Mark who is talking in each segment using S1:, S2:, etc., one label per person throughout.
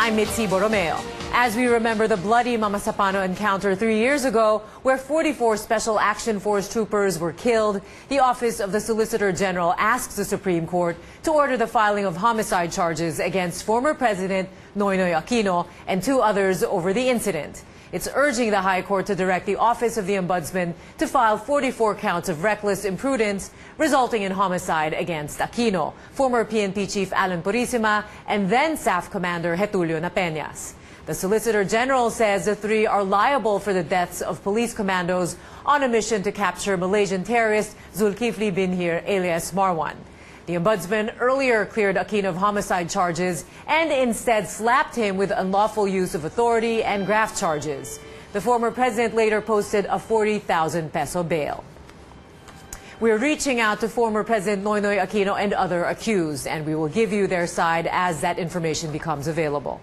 S1: I'm Mitzi Borromeo. As we remember the bloody Mamasapano encounter 3 years ago, where 44 Special Action Force troopers were killed, the Office of the Solicitor General asks the Supreme Court to order the filing of homicide charges against former President Noynoy Aquino and 2 others over the incident. It's urging the High Court to direct the Office of the Ombudsman to file 44 counts of reckless imprudence resulting in homicide against Aquino, former PNP Chief Alan Purisima, and then SAF Commander Getulio Napeñas. The Solicitor General says the 3 are liable for the deaths of police commandos on a mission to capture Malaysian terrorist Zulkifli Binhir alias Marwan. The Ombudsman earlier cleared Aquino of homicide charges and instead slapped him with unlawful use of authority and graft charges. The former president later posted a 40,000 peso bail. We're reaching out to former President Noynoy Aquino and other accused, and we will give you their side as that information becomes available.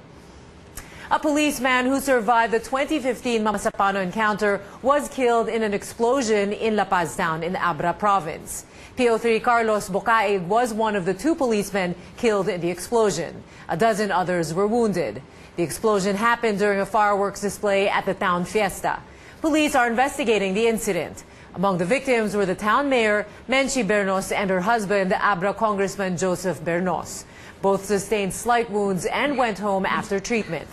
S1: A policeman who survived the 2015 Mamasapano encounter was killed in an explosion in La Paz town in Abra province. PO3 Carlos Bocaig was one of the 2 policemen killed in the explosion. A dozen others were wounded. The explosion happened during a fireworks display at the town fiesta. Police are investigating the incident. Among the victims were the town mayor, Menchi Bernos, and her husband, Abra Congressman Joseph Bernos. Both sustained slight wounds and went home after treatment.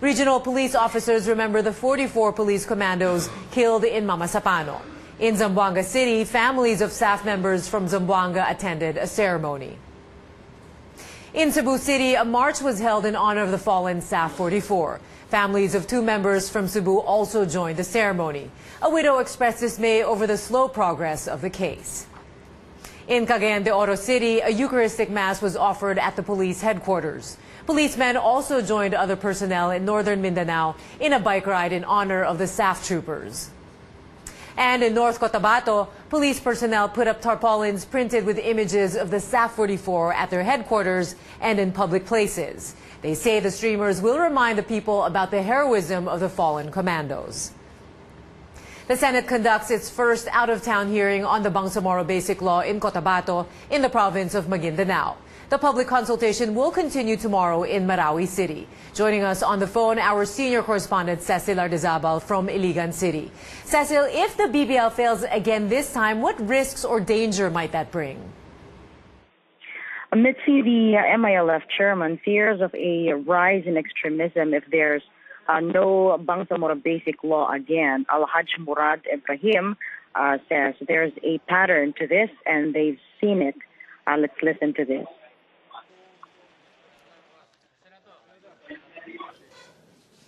S1: Regional police officers remember the 44 police commandos killed in Mamasapano. In Zamboanga City, families of staff members from Zamboanga attended a ceremony. In Cebu City, a march was held in honor of the fallen Staff 44. Families of 2 members from Cebu also joined the ceremony. A widow expressed dismay over the slow progress of the case. In Cagayan de Oro City, a Eucharistic Mass was offered at the police headquarters. Policemen also joined other personnel in northern Mindanao in a bike ride in honor of the staff troopers. And in North Cotabato, police personnel put up tarpaulins printed with images of the Staff 44 at their headquarters and in public places. They say the streamers will remind the people about the heroism of the fallen commandos. The Senate conducts its first out-of-town hearing on the Bangsamoro Basic Law in Cotabato in the province of Maguindanao. The public consultation will continue tomorrow in Marawi City. Joining us on the phone, our senior correspondent Cecil Ardizabal from Iligan City. Cecil, if the BBL fails again this time, what risks or danger might that bring?
S2: Mitzi, the MILF chairman fears of a rise in extremism if there's no Bangsamoro Basic Law again. Al-Haj Murad Ibrahim says there's a pattern to this and they've seen it. Let's listen to this.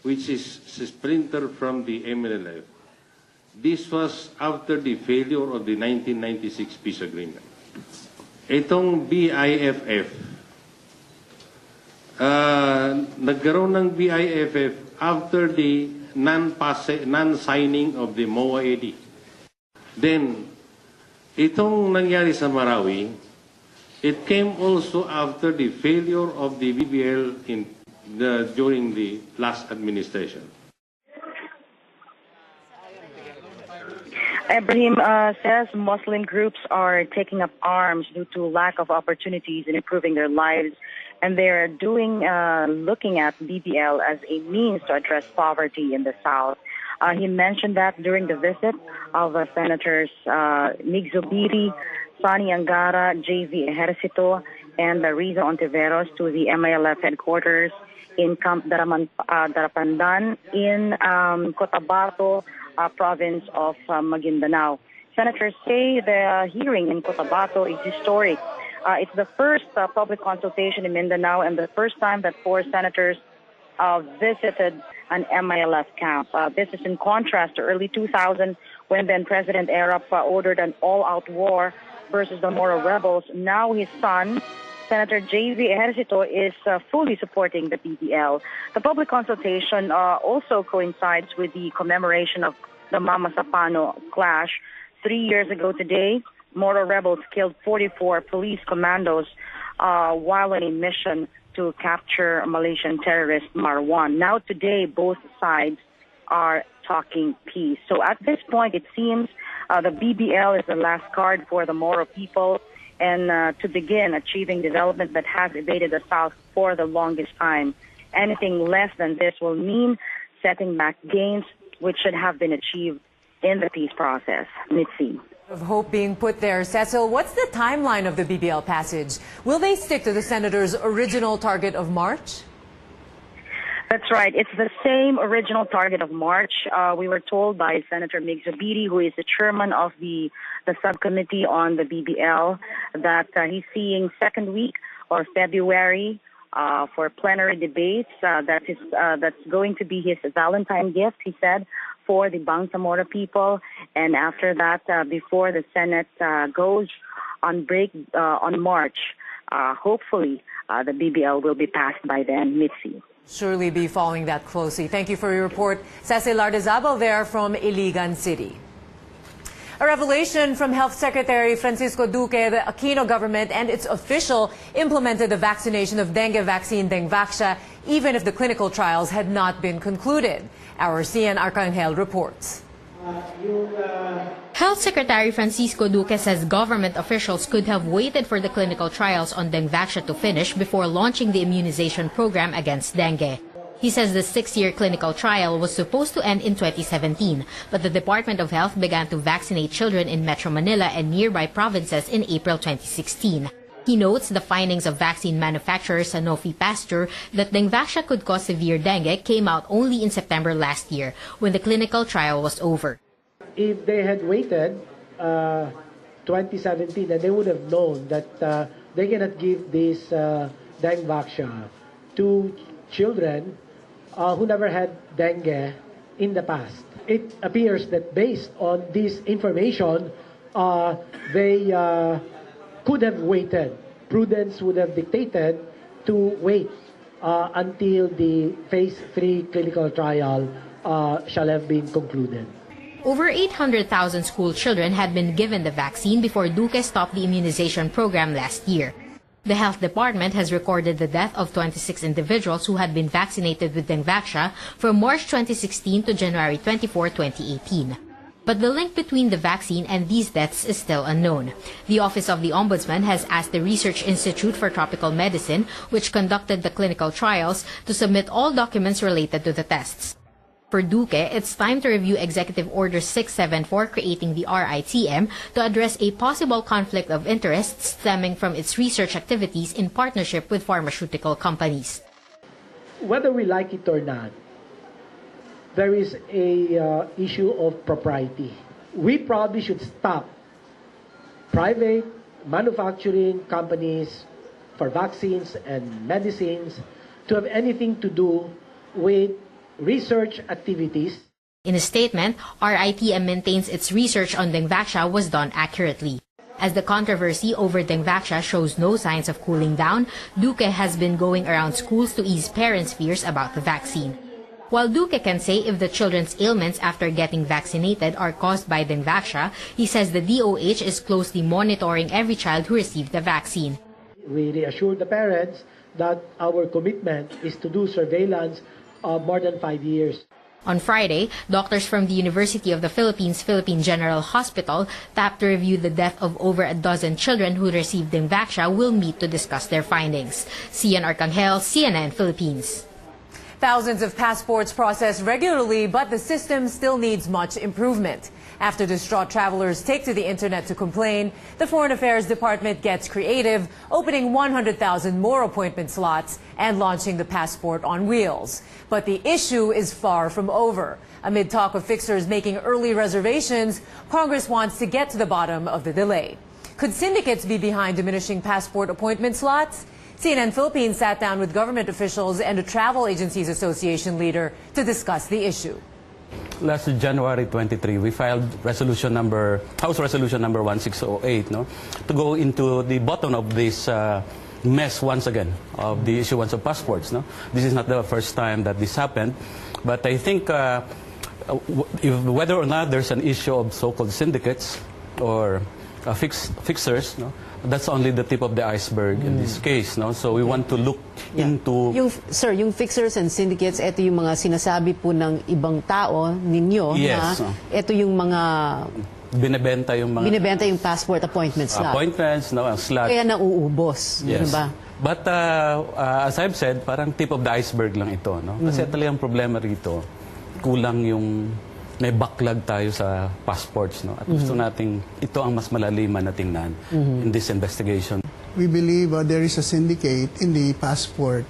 S3: Which is splinter from the MNLF. This was after the failure of the 1996 peace agreement. Itong BIFF, nagkaroon ng BIFF after the non-signing of the MOA AD. Then, itong nangyari sa Marawi, it came also after the failure of the BBL during the last administration.
S2: Ibrahim says Muslim groups are taking up arms due to lack of opportunities in improving their lives, and they're looking at BBL as a means to address poverty in the South. He mentioned that during the visit of Senators Mig Zubiri, Sani Angara, JV Ejercito, and Riza Ontiveros to the MILF headquarters in Camp Darapandan in Cotabato province of Maguindanao. Senators say the hearing in Cotabato is historic. It's the first public consultation in Mindanao and the first time that 4 senators visited an MILF camp. This is in contrast to early 2000 when then President Arap ordered an all-out war versus the Moro rebels. Now his son, Senator J.V. Ejercito, is fully supporting the BBL. The public consultation also coincides with the commemoration of the Mamasapano clash. 3 years ago today, Moro rebels killed 44 police commandos while on a mission to capture Malaysian terrorist Marwan. Now today, both sides are talking peace. So at this point, it seems the BBL is the last card for the Moro people. and to begin achieving development that has evaded the South for the longest time. Anything less than this will mean setting back gains which should have been achieved in the peace process. Mitzi.
S1: Of hope being put there. Cecil, what's the timeline of the BBL passage? Will they stick to the senator's original target of March?
S2: That's right. It's the same original target of March. We were told by Senator Mig Zubiri, who is the chairman of the subcommittee on the BBL, that he's seeing second week or February for plenary debates. That's going to be his Valentine gift, he said, for the Bangsamoro people. And after that, before the Senate goes on break on March, hopefully the BBL will be passed by then, Mitzi.
S1: Surely be following that closely. Thank you for your report. Cecil Lardizabal there from Iligan City. A revelation from Health Secretary Francisco Duque. The Aquino government and its official implemented the vaccination of dengue vaccine Dengvaxia, even if the clinical trials had not been concluded. Our CN Arcangel reports.
S4: Health Secretary Francisco Duque says government officials could have waited for the clinical trials on Dengvaxia to finish before launching the immunization program against dengue. He says the 6-year clinical trial was supposed to end in 2017, but the Department of Health began to vaccinate children in Metro Manila and nearby provinces in April 2016. He notes the findings of vaccine manufacturer Sanofi Pasteur that Dengvaxia could cause severe dengue came out only in September last year, when the clinical trial was over.
S5: If they had waited 2017, then they would have known that they cannot give this Dengvaxia to children who never had dengue in the past. It appears that based on this information, they could have waited. Prudence would have dictated to wait until the phase 3 clinical trial shall have been concluded.
S4: Over 800,000 school children had been given the vaccine before Duque stopped the immunization program last year. The health department has recorded the death of 26 individuals who had been vaccinated with Dengvaxia from March 2016 to January 24, 2018. But the link between the vaccine and these deaths is still unknown. The Office of the Ombudsman has asked the Research Institute for Tropical Medicine, which conducted the clinical trials, to submit all documents related to the tests. For Duque, it's time to review Executive Order 674 creating the RITM to address a possible conflict of interests stemming from its research activities in partnership with pharmaceutical companies.
S5: Whether we like it or not, there is a issue of propriety. We probably should stop private manufacturing companies for vaccines and medicines to have anything to do with research activities.
S4: In a statement, RITM maintains its research on Dengvaxia was done accurately. As the controversy over Dengvaxia shows no signs of cooling down, Duque has been going around schools to ease parents' fears about the vaccine. While Duque can say if the children's ailments after getting vaccinated are caused by Dengvaxia, he says the DOH is closely monitoring every child who received the vaccine.
S5: We reassure the parents that our commitment is to do surveillance more than 5 years.
S4: On Friday, doctors from the University of the Philippines Philippine General Hospital, tapped to review the death of over a dozen children who received Dengvaxia, will meet to discuss their findings. Cian Arcangel, CNN Philippines.
S1: Thousands of passports processed regularly, but the system still needs much improvement. After distraught travelers take to the internet to complain, the Foreign Affairs Department gets creative, opening 100,000 more appointment slots and launching the passport on wheels. But the issue is far from over. Amid talk of fixers making early reservations, Congress wants to get to the bottom of the delay. Could syndicates be behind diminishing passport appointment slots? CNN Philippines sat down with government officials and a travel agencies association leader to discuss the issue.
S6: Last January 23, we filed House Resolution number 1608, to go into the bottom of this mess once again of the issuance of passports. This is not the first time that this happened, but I think whether or not there's an issue of so-called syndicates or fixers, that's only the tip of the iceberg in this case. So we want to look into...
S7: Yung fixers and syndicates, ito yung mga sinasabi po ng ibang tao ninyo.
S6: Yes.
S7: Ito yung mga
S6: binebenta yung mga
S7: Binibenta yung passport appointment slot.
S6: appointments, no, ang slot.
S7: Kaya nauubos.
S6: Yes.
S7: Diba?
S6: But as I've said, parang tip of the iceberg lang ito. No? Kasi talagang problema rito, kulang yung may backlog tayo sa passports. No? At gusto nating ito ang mas malaliman na tingnan in this investigation.
S8: We believe there is a syndicate in the passport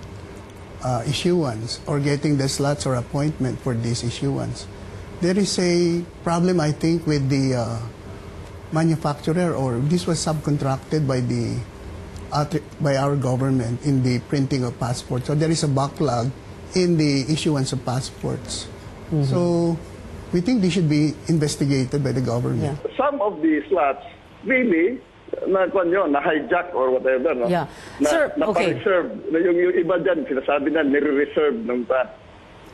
S8: issuance or getting the slots or appointment for this issuance. There is a problem, I think, with the manufacturer, or this was subcontracted by our government in the printing of passports. So there is a backlog in the issuance of passports. So we think this should be investigated by the government.
S7: Yeah.
S9: Some of the slots really na-hijack or whatever, no?
S7: Yeah. Sir, okay.
S9: Na-reserve. Yung iba dyan, sinasabi na nire-reserve ng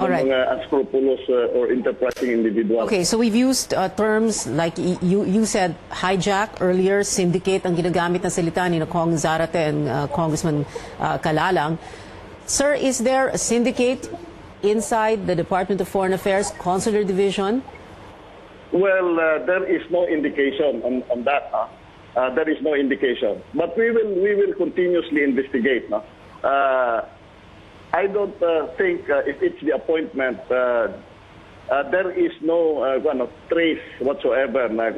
S7: Alright.
S9: mga unscrupulous or enterprising individuals.
S7: Okay, so we've used terms like you said hijack earlier, syndicate ang ginagamit na salita ni Kong Zarate and Congressman Kalalang. Sir, is there a syndicate inside the Department of Foreign Affairs Consular Division?
S9: Well, there is no indication on that. There is no indication. But we will continuously investigate. No? I don't think if it's the appointment, there is no trace whatsoever na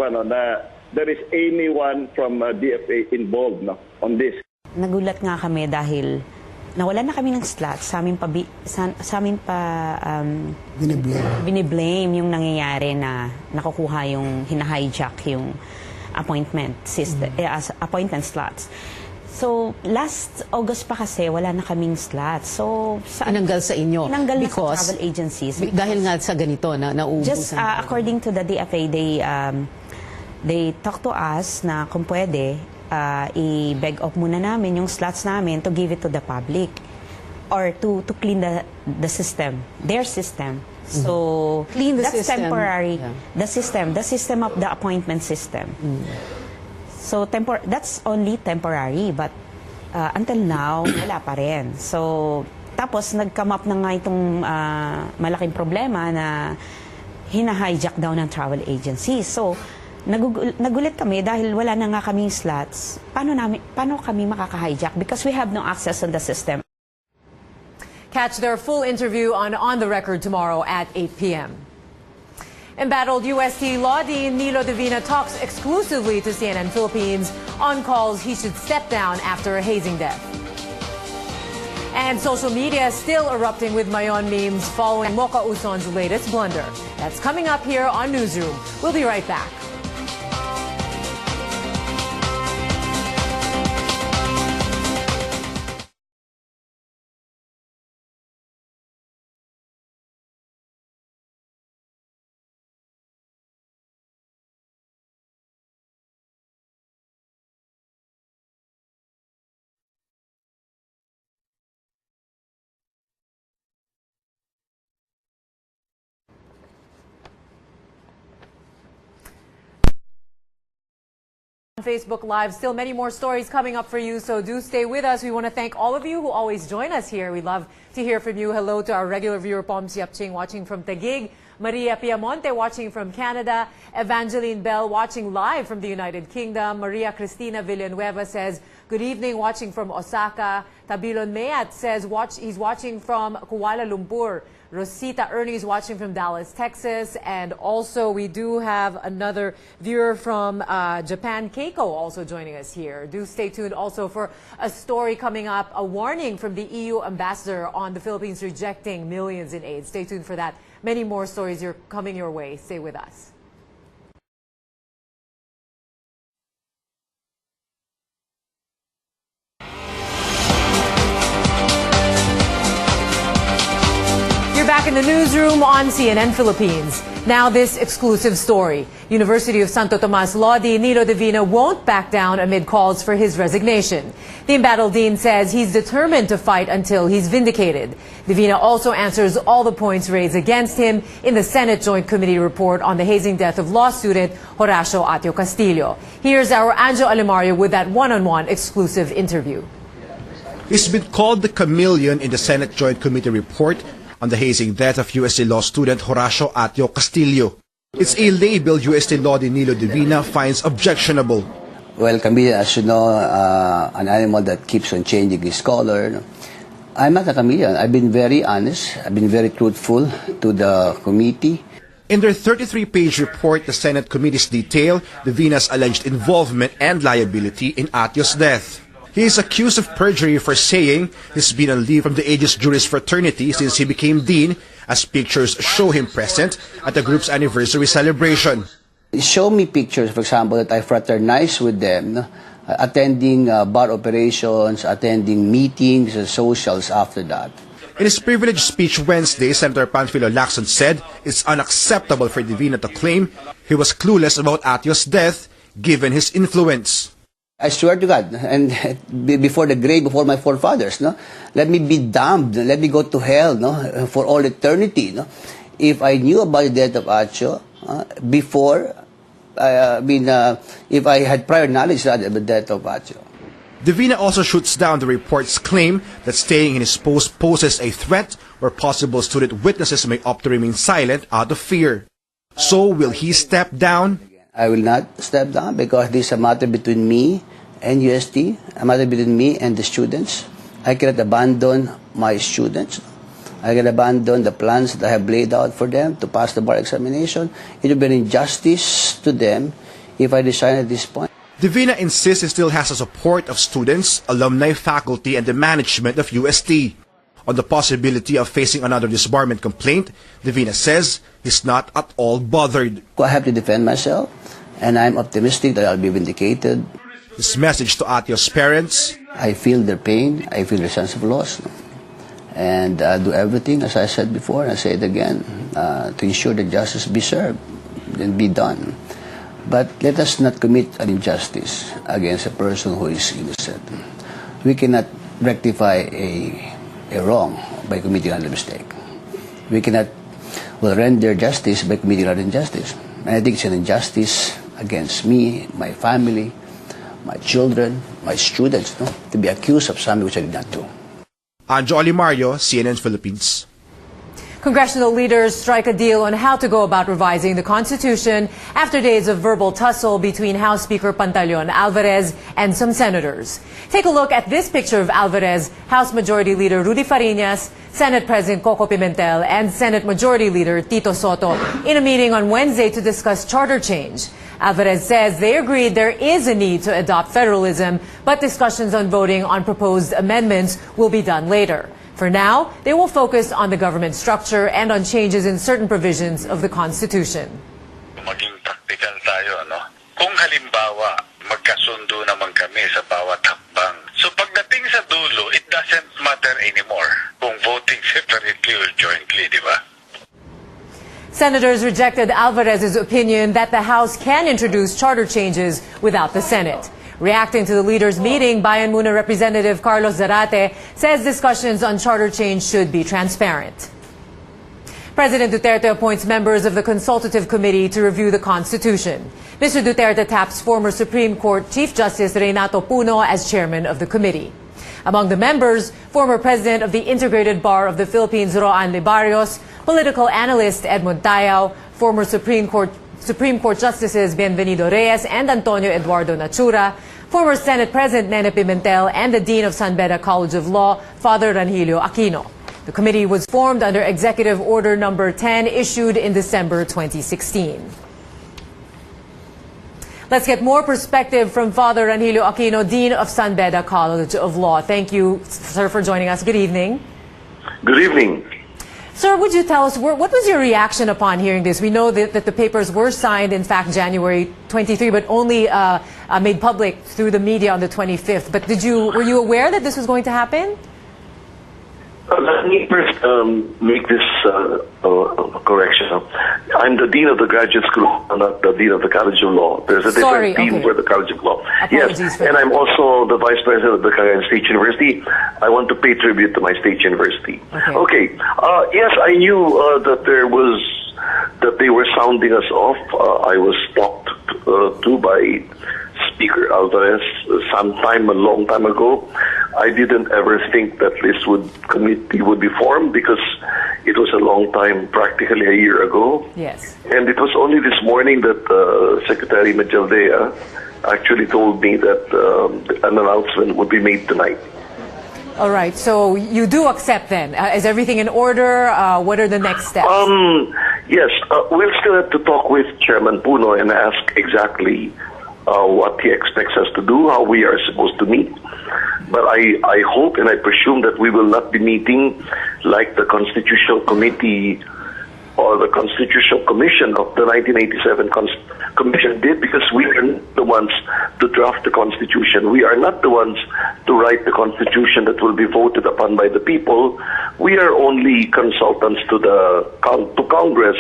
S9: there is anyone from DFA involved on this.
S10: Nagulat nga kami dahil nawalan na kami ng slot. Sa amin pa biniblame yung nangyayari na nakukuha yung hina-hijack yung appointment system, appointment slots. So, last August pa kasi, wala na kaming slots. So,
S7: Inanggal sa inyo?
S10: Inanggal na
S7: because,
S10: sa travel agencies.
S7: Dahil nga sa ganito, na nauubusan.
S10: Just according to the DFA, they talk to us na kung pwede, i-beg off muna namin yung slots namin to give it to the public or to clean the system, their system. So,
S7: Clean the
S10: that's
S7: system.
S10: temporary.
S7: Yeah.
S10: The system of the appointment system. So, that's only temporary, but until now, wala pa rin. So, tapos nag-come up na nga itong malaking problema na hina-hijack daw ng travel agency. So, nagulit kami dahil wala na nga kaming slots. Paano kami makaka-hijack? Because we have no access on the system.
S1: Catch their full interview on the Record tomorrow at 8 p.m. Embattled UST Law Dean Nilo Divina talks exclusively to CNN Philippines on calls he should step down after a hazing death. And social media still erupting with Mayon memes following Mocha Uson's latest blunder. That's coming up here on Newsroom. We'll be right back. Facebook Live. Still many more stories coming up for you, so do stay with us. We want to thank all of you who always join us here. We love to hear from you. Hello to our regular viewer, Pom Siapching, watching from Taguig. Maria Piamonte watching from Canada. Evangeline Bell watching live from the United Kingdom. Maria Cristina Villanueva says, good evening, watching from Osaka. Tabilon Mayat says he's watching from Kuala Lumpur. Rosita Ernie is watching from Dallas, Texas. And also we do have another viewer from Japan, Keiko, also joining us here. Do stay tuned also for a story coming up, a warning from the EU ambassador on the Philippines rejecting millions in aid. Stay tuned for that. Many more stories are coming your way. Stay with us. You're back in the newsroom on CNN Philippines. Now this exclusive story. University of Santo Tomas Law Dean Nilo Divina won't back down amid calls for his resignation. The embattled dean says he's determined to fight until he's vindicated. Divina also answers all the points raised against him in the Senate Joint Committee report on the hazing death of law student Horacio Atio Castillo. Here's our Anjo Alimario with that one-on-one exclusive interview.
S11: He's been called the chameleon in the Senate Joint Committee report on the hazing death of USC law student Horacio Atio Castillo. It's a label UST Law Nilo Divina finds objectionable.
S12: Well, chameleon, as you know, an animal that keeps on changing its color. I'm not a chameleon. I've been very honest. I've been very truthful to the committee.
S11: In their 33-page report, the Senate committees detail Divina's alleged involvement and liability in Atio's death. He is accused of perjury for saying he's been on leave from the Aegis Juris Fraternity since he became dean, as pictures show him present at the group's anniversary celebration.
S12: Show me pictures, for example, that I fraternize with them, no? Attending bar operations, attending meetings, socials after that.
S11: In his privileged speech Wednesday, Senator Panfilo Lacson said it's unacceptable for Divina to claim he was clueless about Atio's death, given his influence.
S12: I swear to God, and before the grave, before my forefathers, no, let me be damned, let me go to hell, no, for all eternity, no, if I knew about the death of Atio before, if I had prior knowledge rather of the death of Atio.
S11: Divina also shoots down the report's claim that staying in his post poses a threat where possible student witnesses may opt to remain silent out of fear. So will he step down?
S12: I will not step down because this is a matter between me and UST, a matter between me and the students. I cannot abandon my students. I can abandon the plans that I have laid out for them to pass the bar examination. It would be an injustice to them if I resign at this point.
S11: Divina insists he still has the support of students, alumni, faculty, and the management of UST. On the possibility of facing another disbarment complaint, Divina says he's not at all bothered.
S12: I have to defend myself, and I'm optimistic that I'll be vindicated.
S11: His message to Atio's parents:
S12: I feel their pain, I feel their sense of loss, and I'll do everything, as I said before, and I say it again, to ensure that justice be served and be done. But let us not commit an injustice against a person who is innocent. We cannot rectify a wrong by committing another mistake. We cannot render justice by committing another injustice. And I think it's an injustice against me, my family, my children, my students, no? To be accused of something which I did not do.
S11: Anjo Alimario, CNN Philippines.
S1: Congressional leaders strike a deal on how to go about revising the Constitution after days of verbal tussle between House Speaker Pantaleon Alvarez and some senators. Take a look at this picture of Alvarez, House Majority Leader Rudy Fariñas, Senate President Coco Pimentel, and Senate Majority Leader Tito Soto in a meeting on Wednesday to discuss charter change. Alvarez says they agreed there is a need to adopt federalism, but discussions on voting on proposed amendments will be done later. For now, they will focus on the government structure and on changes in certain provisions of the Constitution.
S13: Maging practical tayo, ano? Kung halimbawa, magkasundo naman kami sa bawat hakbang. So pagdating sa dulo, it doesn't matter anymore kung voting separately or jointly, di ba?
S1: Senators rejected Alvarez's opinion that the House can introduce charter changes without the Senate. Reacting to the leaders' meeting, Bayan Muna Representative Carlos Zarate says discussions on charter change should be transparent. President Duterte appoints members of the Consultative Committee to review the Constitution. Mr. Duterte taps former Supreme Court Chief Justice Renato Puno as chairman of the committee. Among the members, former President of the Integrated Bar of the Philippines, Roan Libarios, political analyst Edmund Tayaw, former Supreme Court Justices Bienvenido Reyes and Antonio Eduardo Nachura, former Senate President Nene Pimentel, and the Dean of San Beda College of Law, Father Ranhilio Aquino. The committee was formed under Executive Order Number 10, issued in December 2016. Let's get more perspective from Father Ranhilio Aquino, Dean of San Beda College of Law. Thank you, sir, for joining us. Good evening.
S9: Good evening.
S1: Sir, would you tell us, what was your reaction upon hearing this? We know that the papers were signed, in fact, January 23, but only made public through the media on the 25th. But were you aware that this was going to happen?
S9: Let me first make this correction. I'm the Dean of the Graduate School, not the Dean of the College of Law. There's a different dean for the College of Law.
S1: Apologies for
S9: and
S1: that.
S9: I'm also the Vice President of the Cagayan State University. I want to pay tribute to my state university. Okay. Yes, I knew that they were sounding us off. I was talked to by Speaker Alvarez a long time ago. I didn't ever think that this committee would be formed because it was a long time, practically a year ago.
S1: Yes.
S9: And it was only this morning that Secretary Mejaldea actually told me that an announcement would be made tonight.
S1: All right. So you do accept then? Is everything in order? What are the next steps?
S9: Yes. We'll still have to talk with Chairman Puno and ask exactly what he expects us to do, how we are supposed to meet. But I hope and I presume that we will not be meeting like the Constitutional Committee or the Constitutional Commission of the 1987 Commission did, because we are not the ones to draft the Constitution. We are not the ones to write the Constitution that will be voted upon by the people. We are only consultants to Congress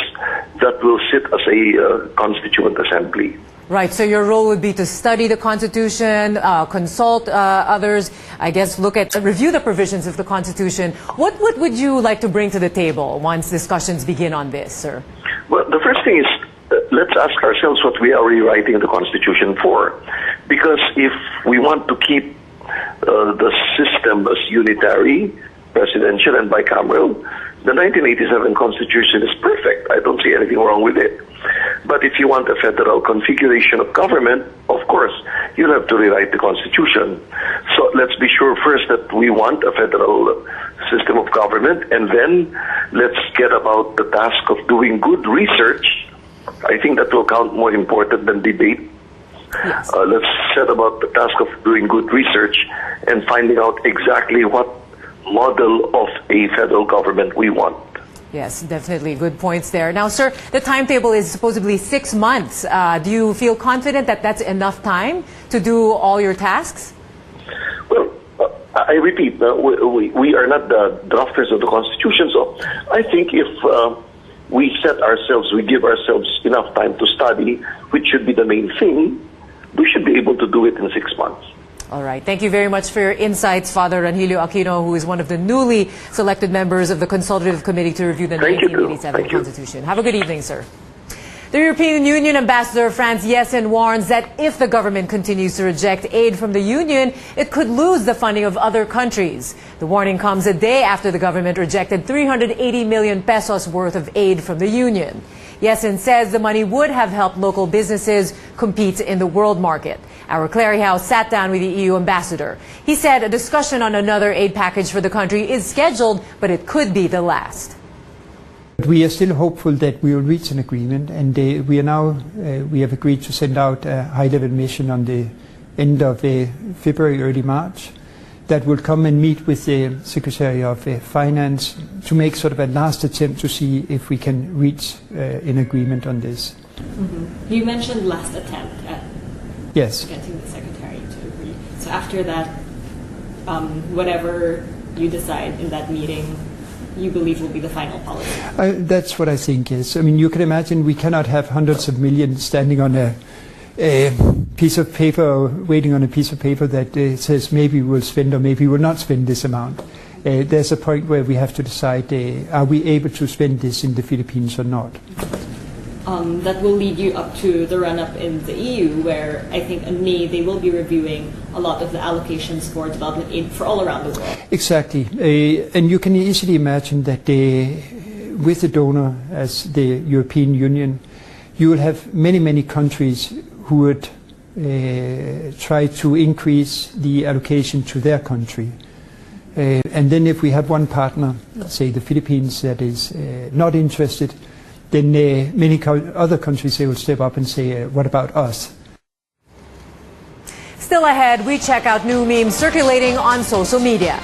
S9: that will sit as a Constituent Assembly.
S1: Right, so your role would be to study the Constitution, consult others, I guess review the provisions of the Constitution. What would you like to bring to the table once discussions begin on this, sir?
S9: Well, the first thing is, let's ask ourselves what we are rewriting the Constitution for. Because if we want to keep the system as unitary, presidential, and bicameral, the 1987 Constitution is perfect. I don't see anything wrong with it. But if you want a federal configuration of government, of course, you'll have to rewrite the Constitution. So let's be sure first that we want a federal system of government, and then let's get about the task of doing good research. I think that will count more important than debate.
S1: Yes.
S9: Let's set about the task of doing good research and finding out exactly what model of a federal government we want.
S1: Yes, definitely. Good points there. Now, sir, the timetable is supposedly 6 months. Do you feel confident that that's enough time to do all your tasks?
S9: Well, I repeat, we are not the drafters of the Constitution, so I think if we give ourselves enough time to study, which should be the main thing, we should be able to do it in 6 months.
S1: All right. Thank you very much for your insights, Father Rangelio Aquino, who is one of the newly selected members of the Consultative Committee to review the 1987 Constitution. Have a good evening, sir. The European Union Ambassador Franz Jessen warns that if the government continues to reject aid from the Union, it could lose the funding of other countries. The warning comes a day after the government rejected 380 million pesos worth of aid from the Union. Jessen says the money would have helped local businesses compete in the world market. Our Clary House sat down with the EU ambassador. He said a discussion on another aid package for the country is scheduled, but it could be the last.
S14: We are still hopeful that we will reach an agreement, and we have agreed to send out a high-level mission on the end of February, early March, that will come and meet with the Secretary of Finance to make sort of a last attempt to see if we can reach an agreement on this.
S15: Mm-hmm. You mentioned last attempt at getting the Secretary to agree. So after that, whatever you decide in that meeting, you believe will be the final policy?
S14: That's what I think, yes. I mean, you can imagine we cannot have hundreds of millions standing on a piece of paper or waiting on a piece of paper that says maybe we'll spend or maybe we'll not spend this amount. There's a point where we have to decide, are we able to spend this in the Philippines or not?
S15: That will lead you up to the run-up in the EU, where I think in May they will be reviewing a lot of the allocations for development aid for all around the world.
S14: Exactly. And you can easily imagine that with the donor as the European Union, you will have many, many countries who would try to increase the allocation to their country. And then if we have one partner, say the Philippines, that is not interested, then many other countries, they will step up and say, what about us?
S1: Still ahead, we check out new memes circulating on social media.